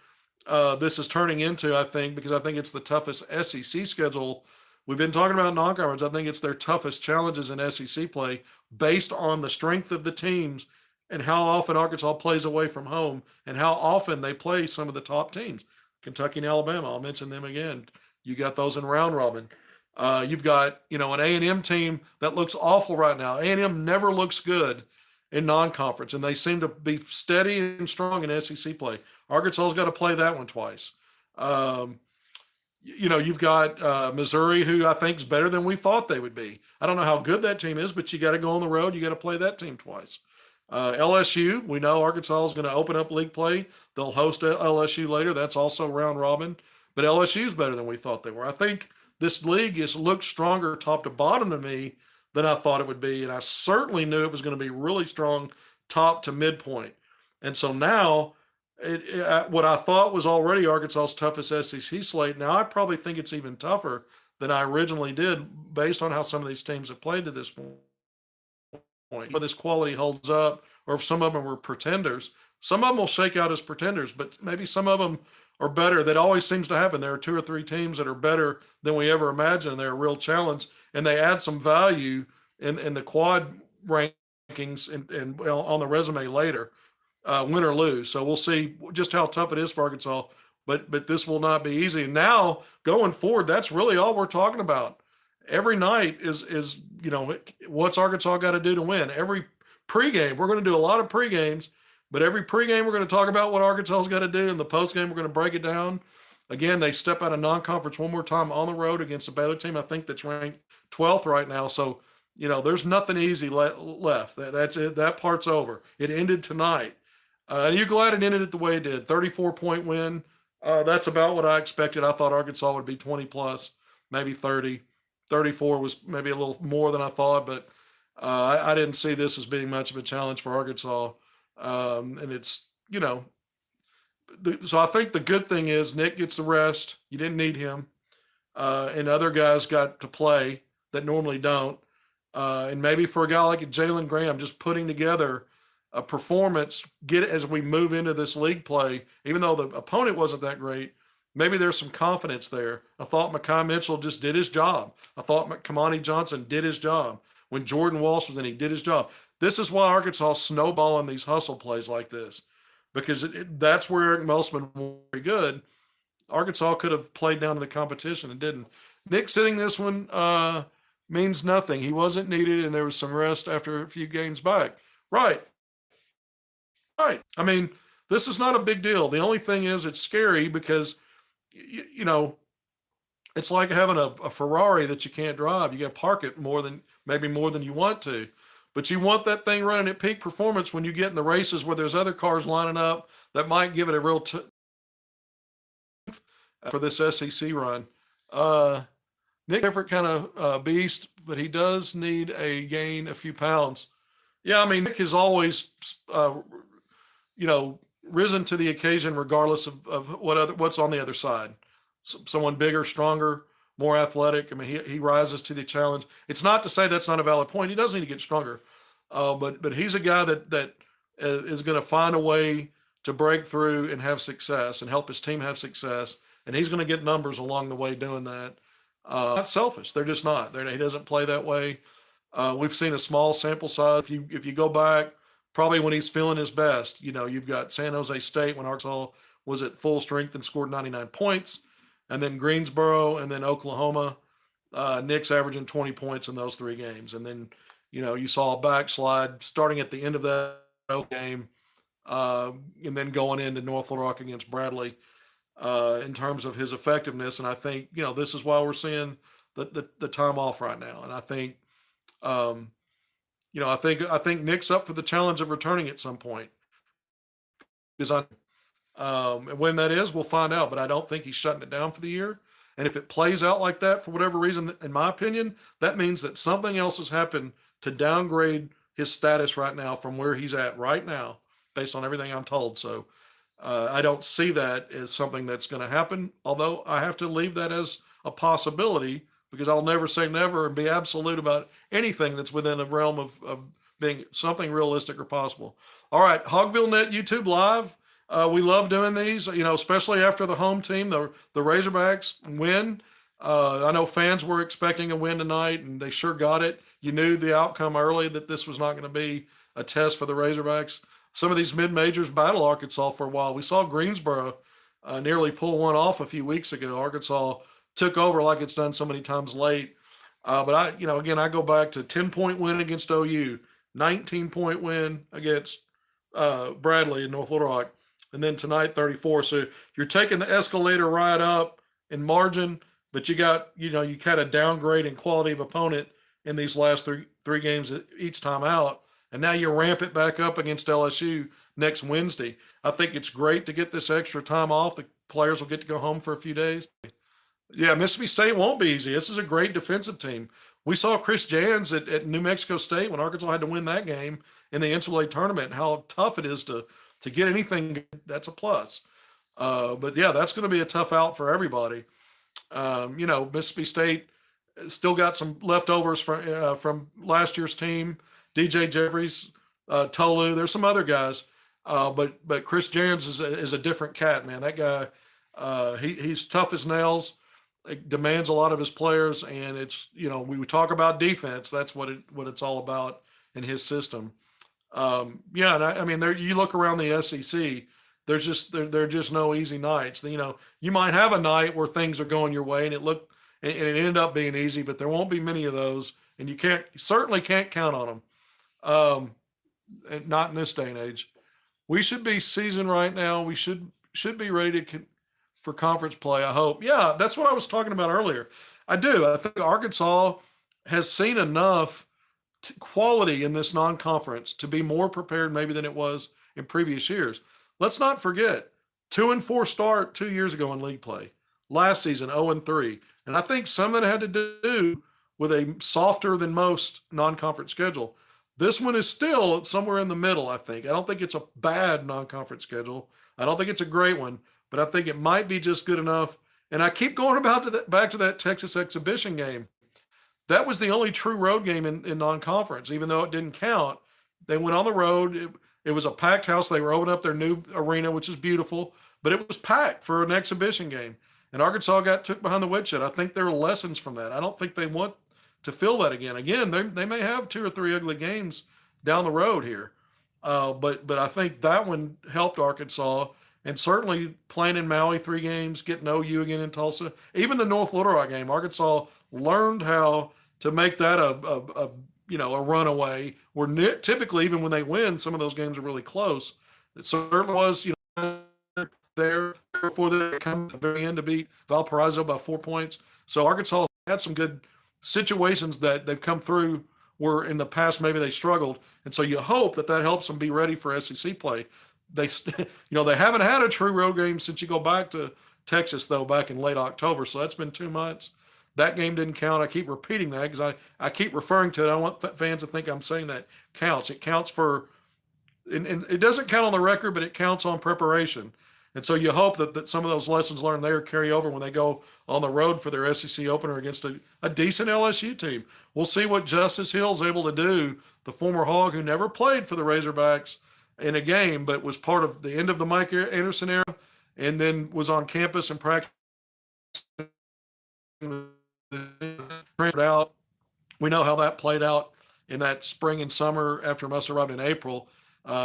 this is turning into, I think, because I think it's the toughest SEC schedule. We've been talking about non-conference. I think it's their toughest challenges in SEC play based on the strength of the teams and how often Arkansas plays away from home and how often they play some of the top teams. Kentucky and Alabama, I'll mention them again. You got those in round robin. You've got, an A&M team that looks awful right now. A&M never looks good in non-conference, and they seem to be steady and strong in SEC play. Arkansas's got to play that one twice. You've got Missouri, who I think is better than we thought they would be. I don't know how good that team is, but you got to go on the road. You got to play that team twice. LSU, we know Arkansas is going to open up league play. They'll host LSU later. That's also round robin. But LSU is better than we thought they were. I think this league looks stronger top to bottom to me than I thought it would be. And I certainly knew it was going to be really strong top to midpoint. And so now, what I thought was already Arkansas's toughest SEC slate, now I probably think it's even tougher than I originally did based on how some of these teams have played to this point. Whether this quality holds up or if some of them were pretenders. Some of them will shake out as pretenders, but maybe some of them are better. That always seems to happen. There are 2 or 3 teams that are better than we ever imagined. They're a real challenge, and they add some value in the quad rankings and on the resume later, win or lose. So we'll see just how tough it is for Arkansas, but this will not be easy. And now going forward, that's really all we're talking about. Every night is what's Arkansas got to do to win. Every pregame, we're going to do a lot of pregames, but every pregame we're going to talk about what Arkansas's got to do. In the postgame, we're going to break it down. Again, they step out of non-conference one more time on the road against a Baylor team, I think that's ranked 12th right now. So, there's nothing easy left. That's it. That part's over. It ended tonight. And you're glad it ended it the way it did. 34-point win. That's about what I expected. I thought Arkansas would be 20 plus, maybe 30. 34 was maybe a little more than I thought, but I didn't see this as being much of a challenge for Arkansas. And it's, so I think the good thing is Nick gets the rest. You didn't need him. And other guys got to play that normally don't. And maybe for a guy like Jalen Graham, just putting together a performance, as we move into this league play, even though the opponent wasn't that great, maybe there's some confidence there. I thought Mekhi Mitchell just did his job. I thought Kamani Johnson did his job. When Jordan Walsh was in, he did his job. This is why Arkansas snowballing these hustle plays like this, because that's where Eric Musselman was very good. Arkansas could have played down to the competition and didn't. Nick sitting this one means nothing. He wasn't needed, and there was some rest after a few games back. Right. I mean, this is not a big deal. The only thing is it's scary because it's like having a Ferrari that you can't drive. You got to park it maybe more than you want to, but you want that thing running at peak performance when you get in the races where there's other cars lining up that might give it a real for this SEC run. Nick, different kind of beast, but he does need gain a few pounds. Yeah, I mean, Nick has always, risen to the occasion regardless of what's on the other side. Someone bigger, stronger, more athletic. I mean, he rises to the challenge. It's not to say that's not a valid point. He does need to get stronger, but he's a guy that is going to find a way to break through and have success and help his team have success. And he's going to get numbers along the way doing that. Not selfish. They're just not. He doesn't play that way. We've seen a small sample size. If you go back, probably when he's feeling his best, you've got San Jose State when Arkansas was at full strength and scored 99 points, and then Greensboro, and then Oklahoma. Nick's averaging 20 points in those 3 games. And then, you saw a backslide starting at the end of that game, and then going into North Little Rock against Bradley in terms of his effectiveness. And I think, this is why we're seeing the time off right now. And I think, I think Nick's up for the challenge of returning at some point. And when that is, we'll find out. But I don't think he's shutting it down for the year. And if it plays out like that for whatever reason, in my opinion, that means that something else has happened to downgrade his status right now from where he's at right now, based on everything I'm told. So I don't see that as something that's going to happen, although I have to leave that as a possibility because I'll never say never and be absolute about anything that's within the realm of being something realistic or possible. All right, Hogvillenet YouTube Live. We love doing these, especially after the home team, the Razorbacks win. I know fans were expecting a win tonight, and they sure got it. You knew the outcome early that this was not going to be a test for the Razorbacks. Some of these mid-majors battle Arkansas for a while. We saw Greensboro nearly pull one off a few weeks ago. Arkansas took over like it's done so many times late. But again, I go back to 10-point win against OU, 19-point win against Bradley in North Little Rock, and then tonight 34. So you're taking the escalator right up in margin, but you kind of downgrade in quality of opponent in these last three games each time out, and now you ramp it back up against LSU next Wednesday. I think it's great to get this extra time off. The players will get to go home for a few days. Yeah, Mississippi State won't be easy. This is a great defensive team. We saw Chris Jans at New Mexico State when Arkansas had to win that game in the NCAA tournament, and how tough it is to get anything. That's a plus. But yeah, that's going to be a tough out for everybody. Mississippi State still got some leftovers from last year's team. DJ Jeffries, Tolu. There's some other guys, but Chris Jans is a different cat, man. That guy, he's tough as nails. It demands a lot of his players, and it's we talk about defense. That's what it's all about in his system. And I mean, you look around the SEC. There's just there are just no easy nights. You might have a night where things are going your way, and it ended up being easy, but there won't be many of those, and you certainly can't count on them. Not in this day and age. We should be seasoned right now. We should be ready for conference play, I hope. Yeah, that's what I was talking about earlier. I do. I think Arkansas has seen enough quality in this non-conference to be more prepared maybe than it was in previous years. Let's not forget, 2-4 start 2 years ago in league play. Last season, 0-3. And I think some of that had to do with a softer than most non-conference schedule. This one is still somewhere in the middle, I think. I don't think it's a bad non-conference schedule. I don't think it's a great one, but I think it might be just good enough. And I keep going back to that Texas exhibition game. That was the only true road game in non-conference, even though it didn't count. They went on the road. It was a packed house. They were opening up their new arena, which is beautiful, but it was packed for an exhibition game. And Arkansas took behind the woodshed. I think there are lessons from that. I don't think they want to feel that again. Again, they may have 2 or 3 ugly games down the road here. But I think that one helped Arkansas. And certainly playing in Maui 3 games, getting OU again in Tulsa, even the North Little Rock game, Arkansas learned how to make that a runaway. Where typically, even when they win, some of those games are really close. It certainly was, there before they come to the very end to beat Valparaiso by 4 points. So Arkansas had some good situations that they've come through where in the past maybe they struggled, and so you hope that helps them be ready for SEC play. They haven't had a true road game since you go back to Texas, though, back in late October. So that's been 2 months. That game didn't count. I keep repeating that because I keep referring to it. I don't want fans to think I'm saying that counts. It counts for, and it doesn't count on the record, but it counts on preparation. And so you hope that some of those lessons learned there carry over when they go on the road for their SEC opener against a decent LSU team. We'll see what Justice Hill's able to do, the former Hog who never played for the Razorbacks in a game, but was part of the end of the Mike Anderson era and then was on campus and practiced out. We know how that played out in that spring and summer after Muss arrived in April.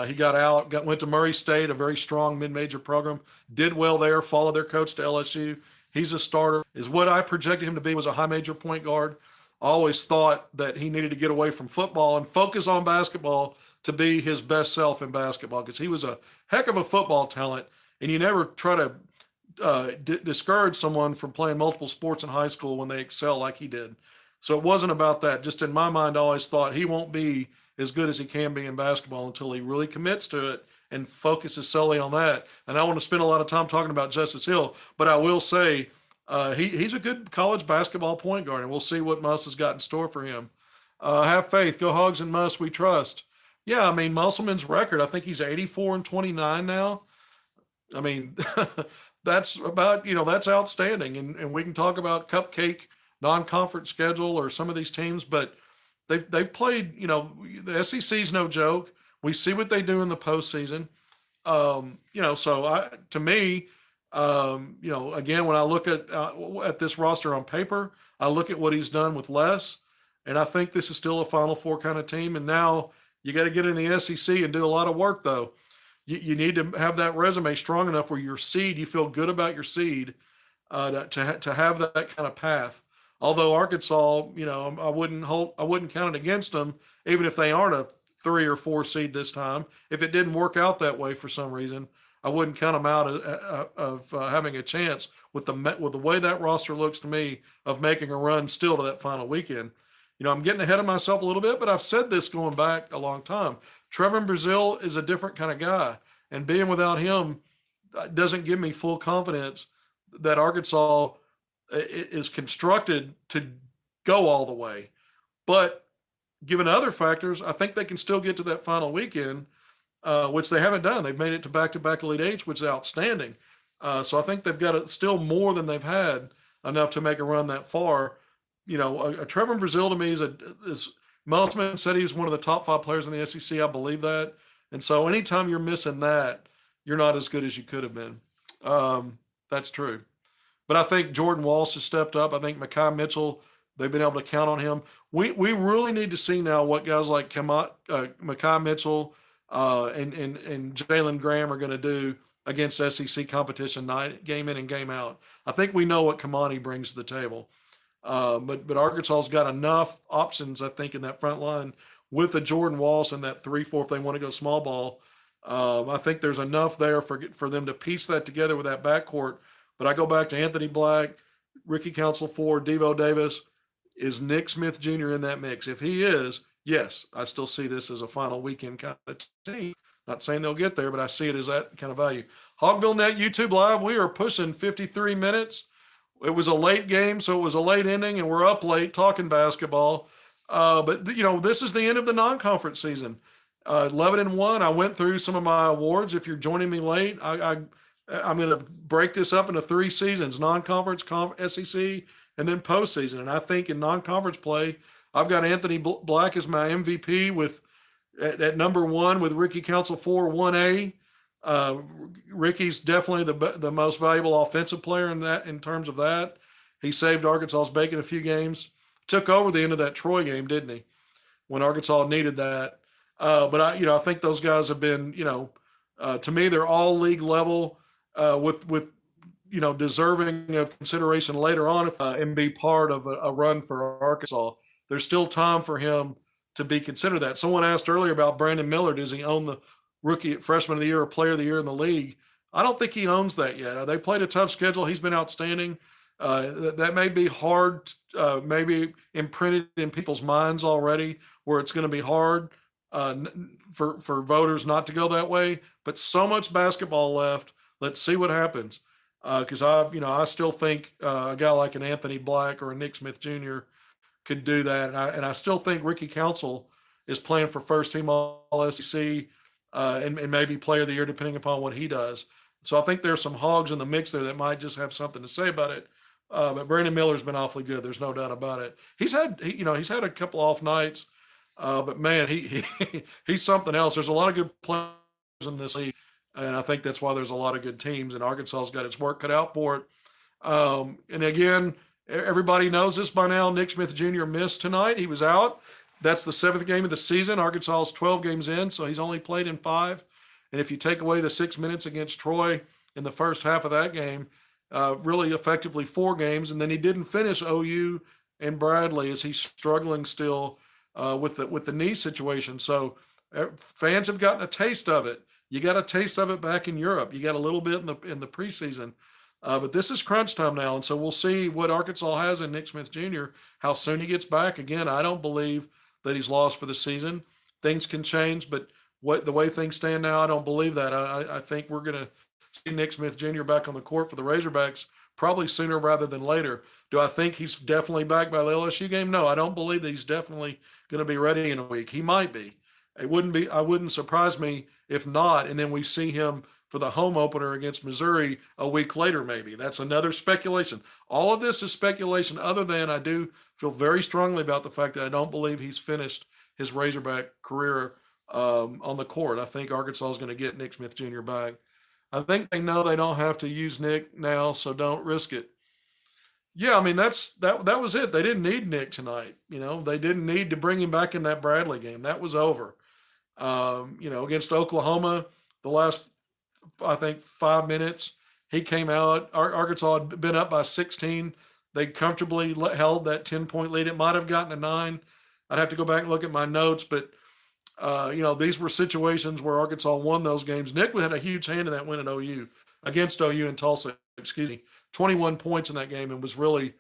He got out, went to Murray State, a very strong mid-major program, did well there, followed their coach to LSU. He's a starter. Is what I projected him to be, was a high major point guard. I always thought that he needed to get away from football and focus on basketball to be his best self in basketball, because he was a heck of a football talent, and you never try to discourage someone from playing multiple sports in high school when they excel like he did. So it wasn't about that. Just in my mind, I always thought he won't be as good as he can be in basketball until he really commits to it and focuses solely on that. And I want to spend a lot of time talking about Justice Hill, but I will say he's a good college basketball point guard, and we'll see what Muss has got in store for him. Have faith. Go Hogs and Muss, we trust. Yeah, I mean, Musselman's record, I think he's 84-29 now. I mean, that's about, that's outstanding. And we can talk about cupcake non-conference schedule or some of these teams, but they've played. The SEC's no joke. We see what they do in the postseason. So to me, again, when I look at this roster on paper, I look at what he's done with less, and I think this is still a Final Four kind of team. And now you got to get in the SEC and do a lot of work, though. You need to have that resume strong enough where your seed, you feel good about your seed, to have that kind of path. Although Arkansas, I wouldn't count it against them, even if they aren't a 3 or 4 seed this time. If it didn't work out that way for some reason, I wouldn't count them out of having a chance with the way that roster looks to me of making a run still to that final weekend. I'm getting ahead of myself a little bit, but I've said this going back a long time. Trevor Brazile is a different kind of guy, and being without him doesn't give me full confidence that Arkansas is constructed to go all the way. But given other factors, I think they can still get to that final weekend, which they haven't done. They've made it to back-to-back Elite Eights, which is outstanding. So I think they've got still more than they've had enough to make a run that far. A Trevor Brazile to me is Musselman said he's one of the top 5 players in the SEC. I believe that. And so anytime you're missing that, you're not as good as you could have been. That's true. But I think Jordan Walsh has stepped up. I think Mekhi Mitchell, they've been able to count on him. We really need to see now what guys like Mekhi Mitchell and Jalen Graham are going to do against SEC competition night, game in and game out. I think we know what Kamani brings to the table. But Arkansas's got enough options, I think, in that front line with the Jordan Walsh and that 3-4 if they want to go small ball. I think there's enough there for them to piece that together with that backcourt. But I go back to Anthony Black, Ricky Council Ford, Devo Davis. Is Nick Smith Jr. in that mix? If he is, yes, I still see this as a final weekend kind of team. Not saying they'll get there, but I see it as that kind of value. Hogvillenet YouTube Live, we are pushing 53 minutes. It was a late game, so it was a late inning, and we're up late talking basketball. But this is the end of the non-conference season. 11-1. I went through some of my awards. If you're joining me late, I'm going to break this up into 3 seasons: non-conference, SEC, and then postseason. And I think in non-conference play, I've got Anthony Black as my MVP at number 1 with Ricky Council 4 1A. Ricky's definitely the most valuable offensive player in terms of that. He saved Arkansas's bacon a few games. Took over the end of that Troy game, didn't he? When Arkansas needed that. But I think those guys have been, to me, they're all league level with deserving of consideration later on and be part of a run for Arkansas. There's still time for him to be considered that. Someone asked earlier about Brandon Miller. Does he own the rookie freshman of the year or player of the year in the league? I don't think he owns that yet. They played a tough schedule. He's been outstanding. That may be hard, maybe imprinted in people's minds already, where it's going to be hard for voters not to go that way. But so much basketball left. Let's see what happens. Because I still think a guy like an Anthony Black or a Nick Smith Jr. could do that, and I still think Ricky Council is playing for first team All SEC and maybe player of the year depending upon what he does. So I think there's some hogs in the mix there that might just have something to say about it. But Brandon Miller's been awfully good. There's no doubt about it. He's had a couple off nights, but man, he's something else. There's a lot of good players in this league, and I think that's why there's a lot of good teams. And Arkansas's got its work cut out for it. And again, everybody knows this by now. Nick Smith Jr. missed tonight. He was out. That's the 7th game of the season. Arkansas is 12 games in, so he's only played in 5. And if you take away the 6 minutes against Troy in the first half of that game, really effectively 4 games. And then he didn't finish OU and Bradley as he's struggling still with the knee situation. So fans have gotten a taste of it. You got a taste of it back in Europe. You got a little bit in the preseason. But this is crunch time now, and so we'll see what Arkansas has in Nick Smith Jr., how soon he gets back. Again, I don't believe that he's lost for the season. Things can change, but the way things stand now, I don't believe that. I think we're going to see Nick Smith Jr. back on the court for the Razorbacks probably sooner rather than later. Do I think he's definitely back by the LSU game? No, I don't believe that he's definitely going to be ready in a week. He might be. I wouldn't surprise me if not, and then we see him for the home opener against Missouri a week later, maybe. That's another speculation. All of this is speculation, other than I do feel very strongly about the fact that I don't believe he's finished his Razorback career on the court. I think Arkansas is going to get Nick Smith Jr. back. I think they know they don't have to use Nick now, so don't risk it. Yeah, I mean that was it. They didn't need Nick tonight. They didn't need to bring him back in that Bradley game. That was over. Against Oklahoma, the last I think 5 minutes, he came out. Arkansas had been up by 16. They comfortably held that 10-point lead. It might have gotten a 9. I'd have to go back and look at my notes, but these were situations where Arkansas won those games. Nick had a huge hand in that win at OU against OU in Tulsa. Excuse me, 21 points in that game, and was really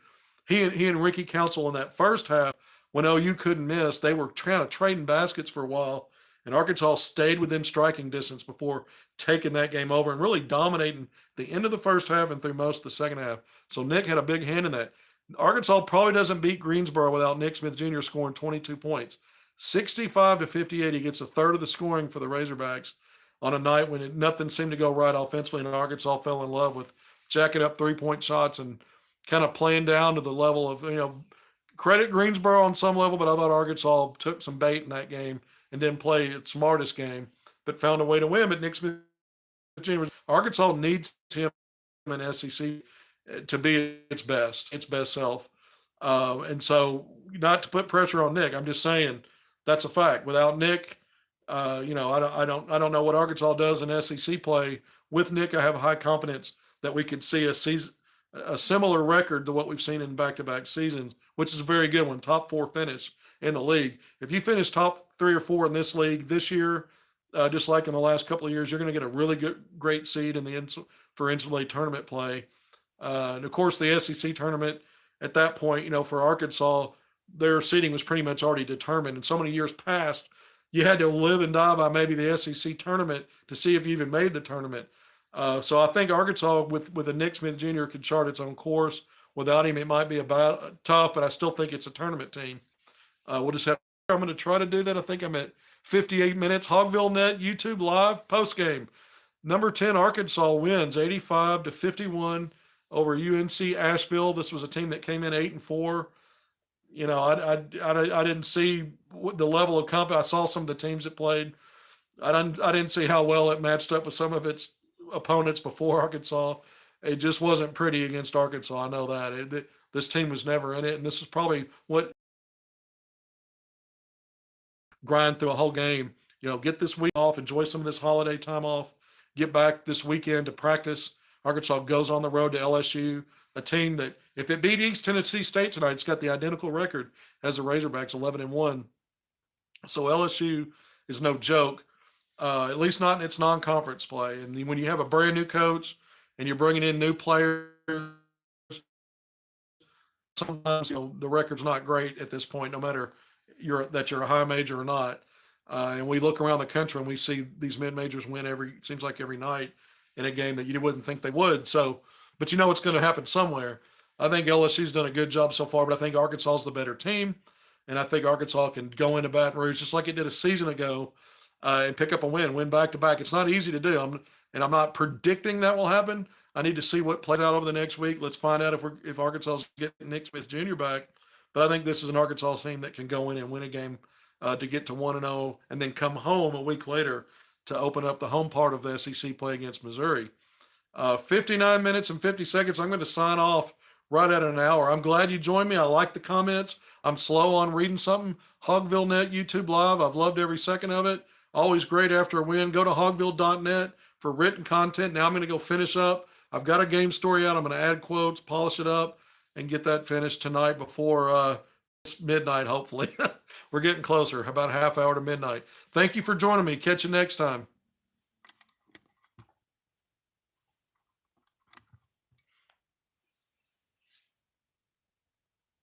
he and Ricky Council in that first half when OU couldn't miss. They were kind of trading baskets for a while, and Arkansas stayed within striking distance before taking that game over and really dominating the end of the first half and through most of the second half. So Nick had a big hand in that. Arkansas probably doesn't beat Greensboro without Nick Smith Jr. scoring 22 points. 65-58, he gets a third of the scoring for the Razorbacks on a night when nothing seemed to go right offensively, and Arkansas fell in love with jacking up three-point shots and kind of playing down to the level of, credit Greensboro on some level, but I thought Arkansas took some bait in that game and didn't play its smartest game, but found a way to win. But Nick Smith Jr. Arkansas needs him in SEC to be its best self. And so, not to put pressure on Nick, I'm just saying that's a fact. Without Nick, I don't know what Arkansas does in SEC play. With Nick, I have high confidence that we could see a similar record to what we've seen in back-to-back seasons, which is a very good one. Top 4 finish in the league. If you finish top 3 or 4 in this league this year, just like in the last couple of years, you're going to get a really great seed in for NCAA tournament play. And of course, the SEC tournament at that point, for Arkansas, their seeding was pretty much already determined. And so many years past, you had to live and die by maybe the SEC tournament to see if you even made the tournament. So I think Arkansas with a Nick Smith Jr. could chart its own course. Without him, it might be about tough, but I still think it's a tournament team. We'll just have. I'm going to try to do that. I think I'm at 58 minutes. Hogvillenet YouTube live post game. Number 10 Arkansas wins 85-51 over UNC-Asheville. This was a team that came in 8-4. I didn't see the level of competition. I saw some of the teams that played. I didn't see how well it matched up with some of its opponents before Arkansas. It just wasn't pretty against Arkansas. I know that. This team was never in it, and this is probably what grind through a whole game. Get this week off, enjoy some of this holiday time off, get back this weekend to practice. Arkansas goes on the road to LSU, a team that, if it beat East Tennessee State tonight, it's got the identical record as the Razorbacks, 11-1. So LSU is no joke, at least not in its non-conference play. And when you have a brand new coach and you're bringing in new players, sometimes the record's not great at this point, no matter you're a high major or not. And we look around the country and we see these mid-majors win seems like every night in a game that you wouldn't think they would. So, but it's going to happen somewhere. I think LSU's done a good job so far, but I think Arkansas is the better team. And I think Arkansas can go into Baton Rouge just like it did a season ago and pick up a win back-to-back. It's not easy to do. I'm not predicting that will happen. I need to see what plays out over the next week. Let's find out if Arkansas is getting Nick Smith Jr. back. But I think this is an Arkansas team that can go in and win a game to get to 1-0 and then come home a week later to open up the home part of the SEC play against Missouri. 59 minutes and 50 seconds. I'm going to sign off right at an hour. I'm glad you joined me. I like the comments. I'm slow on reading something. Hogvillenet YouTube Live. I've loved every second of it. Always great after a win. Go to hogville.net for written content. Now I'm going to go finish up. I've got a game story out. I'm going to add quotes, polish it up, and get that finished tonight before it's midnight, hopefully. We're getting closer, about a half hour to midnight. Thank you for joining me. Catch you next time.